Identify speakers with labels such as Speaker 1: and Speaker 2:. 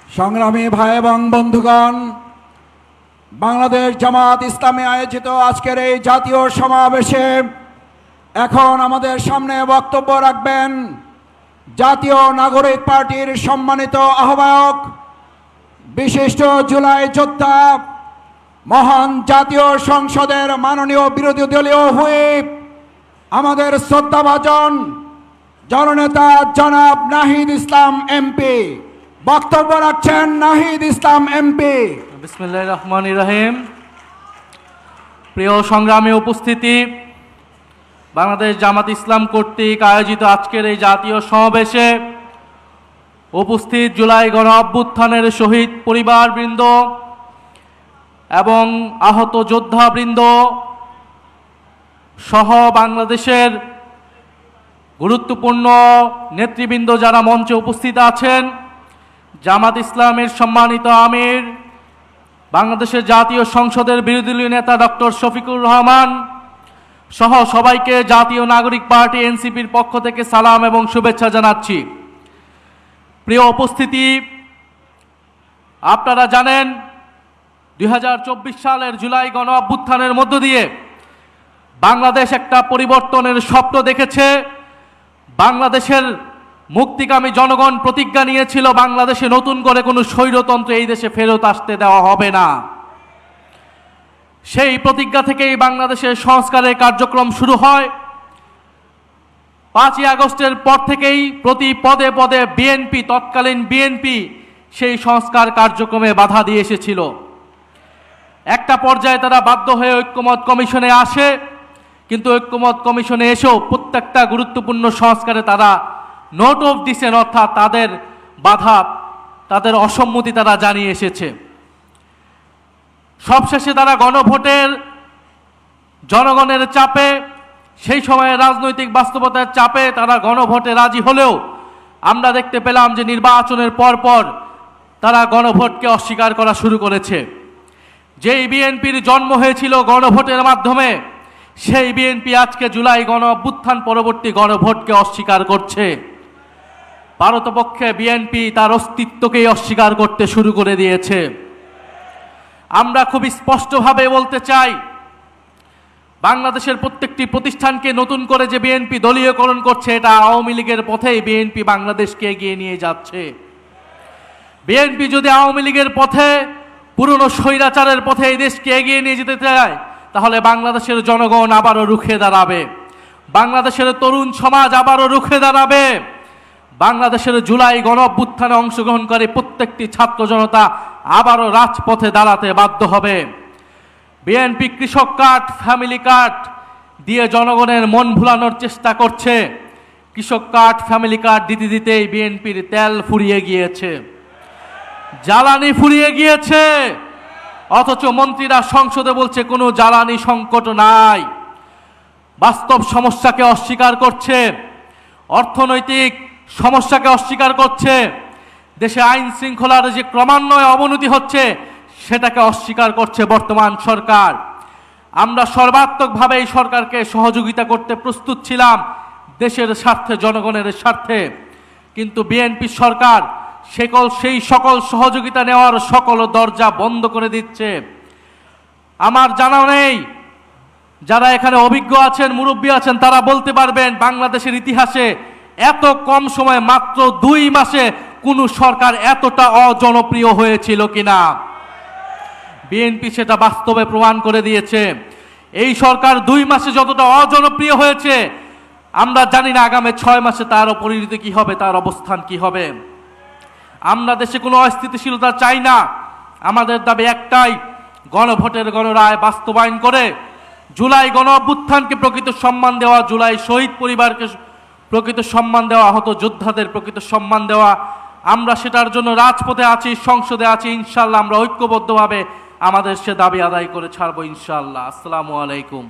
Speaker 1: সংগ্রামী ভাই এবং বন্ধুগণ, বাংলাদেশ জামাত ইসলামী আয়োজিত আজকের এই জাতীয় সমাবেশে এখন আমাদের সামনে বক্তব্য রাখবেন জাতীয় নাগরিক পার্টির সম্মানিত আহ্বায়ক, বিশিষ্ট জুলাই যোদ্ধা, মহান জাতীয় সংসদের মাননীয় বিরোধী দলীয় হুইপ, আমাদের শ্রদ্ধাভাজন জননেতা জনাব নাহিদ ইসলাম এমপি। বক্তব্য রাখছেন নাহিদ ইসলাম এমপি।
Speaker 2: বিসমিল্লাহির রহমানির রহিম। প্রিয় সংগ্রামী উপস্থিতি, বাংলাদেশ জামাত ইসলাম কর্তৃক আয়োজিত আজকের এই জাতীয় সমাবেশে উপস্থিত জুলাই গণ অভ্যুত্থানের শহীদ পরিবারবৃন্দ এবং আহত যোদ্ধাবৃন্দ সহ বাংলাদেশের গুরুত্বপূর্ণ নেতৃবৃন্দ যারা মঞ্চে উপস্থিত আছেন, জামাত ইসলামের সম্মানিত আমির, বাংলাদেশের জাতীয় সংসদের বিরোধী দলীয় নেতা ডক্টর শফিকুর রহমান সহ সবাইকে জাতীয় নাগরিক পার্টি এনসিপির পক্ষ থেকে সালাম এবং শুভেচ্ছা জানাচ্ছি। প্রিয় উপস্থিতি, আপনারা জানেন 2024 সালের জুলাই গণ অভ্যুত্থানের মধ্য দিয়ে বাংলাদেশ একটা পরিবর্তনের স্বপ্ন দেখেছে। বাংলাদেশের মুক্তিকামী জনগণ প্রতিজ্ঞা নিয়েছিল বাংলাদেশে নতুন করে কোনো স্বৈরতন্ত্র এই দেশে ফেরত আসতে দেওয়া হবে না। সেই প্রতিজ্ঞা থেকেই বাংলাদেশের সংস্কারের কার্যক্রম শুরু হয়। 5ই আগস্টের পর থেকেই প্রতি পদে পদে বিএনপি, তৎকালীন বিএনপি সেই সংস্কার কার্যক্রমে বাধা দিয়ে এসেছিল। একটা পর্যায়ে তারা বাধ্য হয়ে ঐক্যমত কমিশনে আসে, কিন্তু ঐক্যমত কমিশনে এসেও প্রত্যেকটা গুরুত্বপূর্ণ সংস্কারে তারা নোট অফ ডিসেন্ট, অর্থাৎ তাদের বাধা, তাদের অসম্মতি তারা জানিয়ে এসেছে। সবশেষে তারা গণভোটের জনগণের চাপে, সেই সময়ে রাজনৈতিক বাস্তবতার চাপে তারা গণভোটে রাজি হলেও আমরা দেখতে পেলাম যে নির্বাচনের পরপর তারা গণভোটকে অস্বীকার করা শুরু করেছে। যেই বিএনপির জন্ম হয়েছিল গণভোটের মাধ্যমে, সেই বিএনপি আজকে জুলাই গণ অভ্যুত্থান পরবর্তী গণভোটকে অস্বীকার করছে। পারতপক্ষে বিএনপি তার অস্তিত্বকেই অস্বীকার করতে শুরু করে দিয়েছে। আমরা খুব স্পষ্টভাবে বলতে চাই, বাংলাদেশের প্রত্যেকটি প্রতিষ্ঠানকে নতুন করে যে বিএনপি দলীয়করণ করছে, এটা আওয়ামী লীগের পথেই বিএনপি বাংলাদেশকে এগিয়ে নিয়ে যাচ্ছে। বিএনপি যদি আওয়ামী লীগের পথে, পুরনো স্বৈরাচারের পথে এই দেশকে এগিয়ে নিয়ে যেতে চায়, তাহলে বাংলাদেশের জনগণ আবারও রুখে দাঁড়াবে, বাংলাদেশের তরুণ সমাজ আবারও রুখে দাঁড়াবে, বাংলাদেশের জুলাই গণ অভ্যুত্থানে অংশগ্রহণকারী প্রত্যেকটি ছাত্র জনতা আবারও রাজপথে দাঁড়াতে বাধ্য হবে। বিএনপি কৃষক কার্ড, ফ্যামিলি কার্ড দিয়ে জনগণের মন ভুলানোর চেষ্টা করছে। কৃষক কার্ড, ফ্যামিলি কার্ড দিতে দিতেই বিএনপির তেল ফুরিয়ে গিয়েছে, জ্বালানি ফুরিয়ে গিয়েছে, অথচ মন্ত্রীরা সংসদে বলছে কোনো জ্বালানি সংকট নাই। বাস্তব সমস্যাকে অস্বীকার করছে, অর্থনৈতিক সমস্যাকে অস্বীকার করছে, দেশে আইন শৃঙ্খলার যে ক্রমান্বয়ে অবনতি হচ্ছে সেটাকে অস্বীকার করছে বর্তমান সরকার। আমরা সর্বাত্মকভাবে এই সরকারকে সহযোগিতা করতে প্রস্তুত ছিলাম দেশের স্বার্থে, জনগণের স্বার্থে, কিন্তু বিএনপি সরকার সেই সকল সহযোগিতা নেওয়ার সকল দরজা বন্ধ করে দিচ্ছে। আমার জানা নেই, যারা এখানে অভিজ্ঞ আছেন, মুরব্বী আছেন, তারা বলতে পারবেন বাংলাদেশের ইতিহাসে এত কম সময়ে, মাত্র 2 মাসে কোন সরকার এতটা অজনপ্রিয় হয়েছিল কিনা। বিএনপি সেটা বাস্তবে প্রমাণ করে দিয়েছে। এই সরকার 2 মাসে যতটা অজনপ্রিয় হয়েছে, আমরা জানি না আগামী 6 মাসে তার পরিণতি কি হবে, তার অবস্থান কি হবে। আমরা দেশে কোনো অস্থিতিশীলতা চাই না। আমাদের দাবি একটাই, গণভোটের গণরায় বাস্তবায়ন করে জুলাই গণ অভ্যুত্থানকে প্রকৃত সম্মান দেওয়া, জুলাই শহীদ পরিবারকে প্রকৃত সম্মান দেওয়া, আহত যোদ্ধাদের প্রকৃত সম্মান দেওয়া। আমরা সেটার জন্য রাজপথে আছি, সংসদে আছি। ইনশাআল্লাহ আমরা ঐক্যবদ্ধভাবে আমাদের সে দাবি আদায় করে ছাড়বো ইনশাআল্লাহ। আসসালামু আলাইকুম।